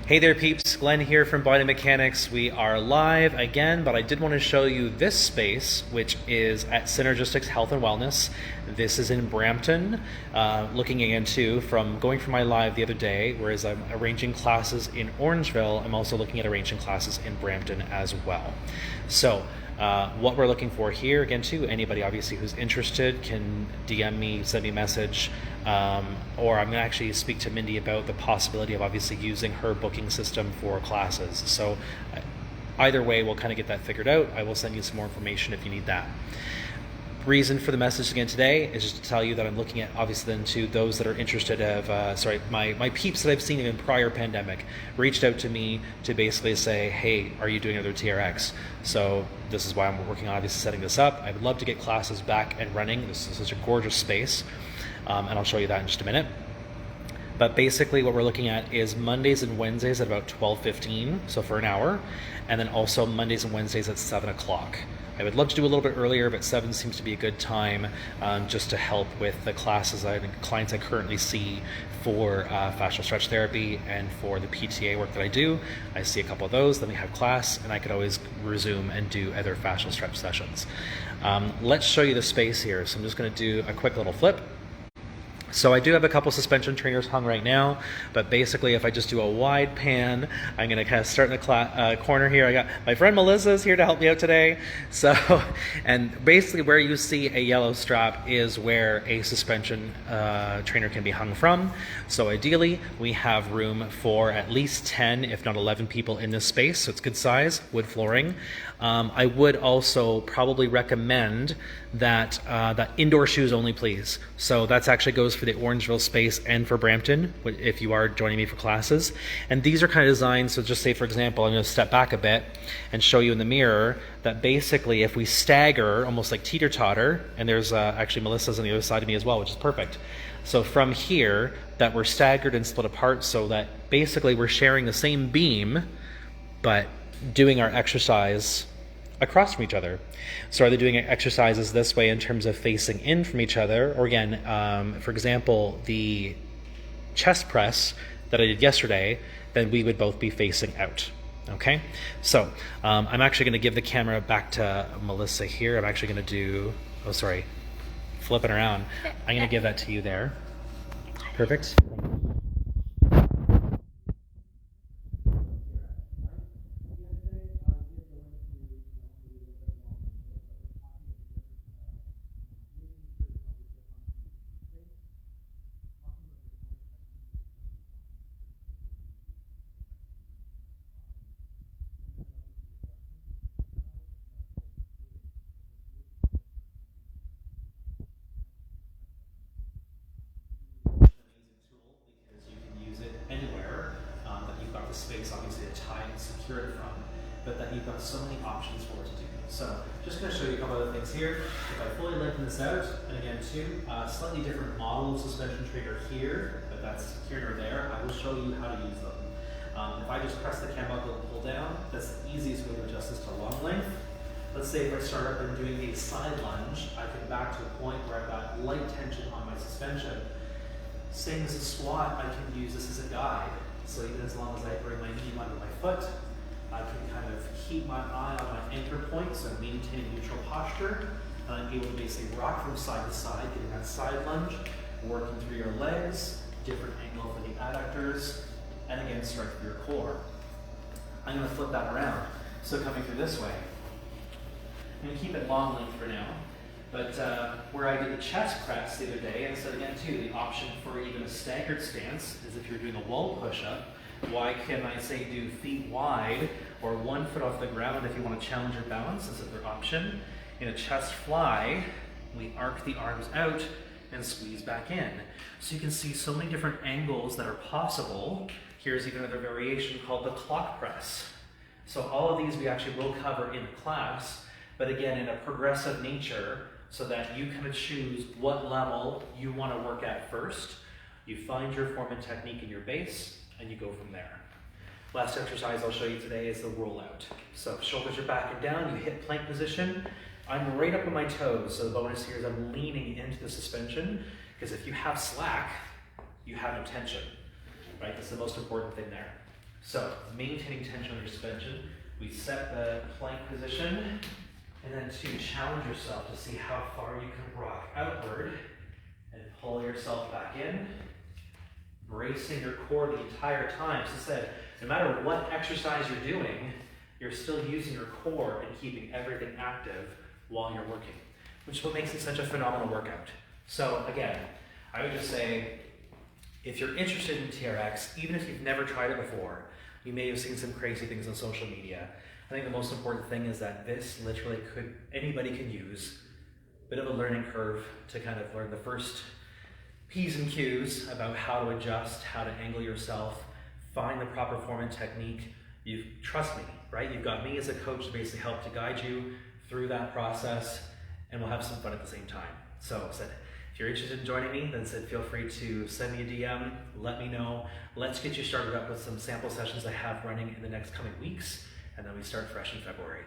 Hey there peeps, Glenn here from Body Mechanics. We are live again, but I did want to show you this space, which is at Synergistics Health and Wellness. This is in Brampton. Looking again too, from going for my live the other day, whereas I'm arranging classes in Orangeville, I'm also looking at arranging classes in Brampton as well. So what we're looking for here, again too, anybody obviously who's interested can DM me, send me a message, or I'm going to actually speak to Mindy about the possibility of obviously using her booking system for classes. So either way, we'll kind of get that figured out. I will send you some more information if you need that. Reason for the message again today is just to tell you that I'm looking at obviously then to those that are interested of my peeps that I've seen in prior pandemic reached out to me to basically say, hey, are you doing another TRX? So this is why I'm working on obviously setting this up. I would love to get classes back and running. This is such a gorgeous space, and I'll show you that in just a minute. But basically what we're looking at is Mondays and Wednesdays at about 12:15, so for an hour, and then also Mondays and Wednesdays at 7 o'clock. I would love to do a little bit earlier, but 7 seems to be a good time just to help with the classes and clients I currently see for fascial stretch therapy and for the PTA work that I do. I see a couple of those, then we have class, and I could always resume and do other fascial stretch sessions. Let's show you the space here. So I'm just going to do a quick little flip. So I do have a couple suspension trainers hung right now, but basically if I just do a wide pan, I'm going to kind of start in the corner here. I got my friend Melissa's here to help me out today. So, and basically where you see a yellow strap is where a suspension trainer can be hung from. So ideally we have room for at least 10, if not 11 people in this space. So it's good size, wood flooring. I would also probably recommend that indoor shoes only, please. So that's actually goes for the Orangeville space and for Brampton, if you are joining me for classes. And these are kind of designed, so just say for example, I'm going to step back a bit and show you in the mirror that basically if we stagger, almost like teeter-totter, and there's actually Melissa's on the other side of me as well, which is perfect. So from here, that we're staggered and split apart so that basically we're sharing the same beam, but doing our exercise across from each other. So either doing exercises this way in terms of facing in from each other, or again, for example, the chest press that I did yesterday, then we would both be facing out. Okay, so I'm actually going to give the camera back to Melissa here. I'm actually going to do, flipping around. I'm going to give that to you there. Perfect. Space obviously to tie and secure it from, but that you've got so many options for it to do. So just going to show you a couple other things here. If I fully lengthen this out, and again too, slightly different model of suspension trainer here, but that's here or there, I will show you how to use them. If I just press the cam buckle and pull down, that's the easiest way to adjust this to long length. Let's say if I start up and doing a side lunge, I can back to a point where I've got light tension on my suspension. Same as a squat, I can use this as a guide. So even as long as I bring my knee under my foot, I can kind of keep my eye on my anchor point, so I'm maintaining neutral posture, and I'm able to basically rock from side to side, getting that side lunge, working through your legs, different angle for the adductors, and again, strike through your core. I'm going to flip that around. So coming through this way, I'm going to keep it long length for now. But where I did the chest press the other day, and so again too, the option for even a staggered stance is if you're doing a wall push-up, why can't I say do feet wide or 1 foot off the ground if you want to challenge your balance? This is their option. In a chest fly, we arc the arms out and squeeze back in. So you can see so many different angles that are possible. Here's even another variation called the clock press. So all of these we actually will cover in class, but again in a progressive nature, so that you kind of choose what level you want to work at first. You find your form and technique in your base, and you go from there. Last exercise I'll show you today is the rollout. So shoulders are back and down, you hit plank position. I'm right up on my toes, so the bonus here is I'm leaning into the suspension, because if you have slack, you have no tension, right? That's the most important thing there. So maintaining tension on your suspension, we set the plank position, and then to challenge yourself to see how far you can rock outward and pull yourself back in, bracing your core the entire time. So I said, no matter what exercise you're doing, you're still using your core and keeping everything active while you're working, which is what makes it such a phenomenal workout. So again, I would just say, if you're interested in TRX, even if you've never tried it before, you may have seen some crazy things on social media. I think the most important thing is that this literally anybody can use. Bit of a learning curve to kind of learn the first P's and Q's about how to adjust, how to angle yourself, find the proper form and technique. Trust me, right? You've got me as a coach to basically help to guide you through that process, and we'll have some fun at the same time. So if you're interested in joining me, then feel free to send me a DM, let me know. Let's get you started up with some sample sessions I have running in the next coming weeks, and then we start fresh in February.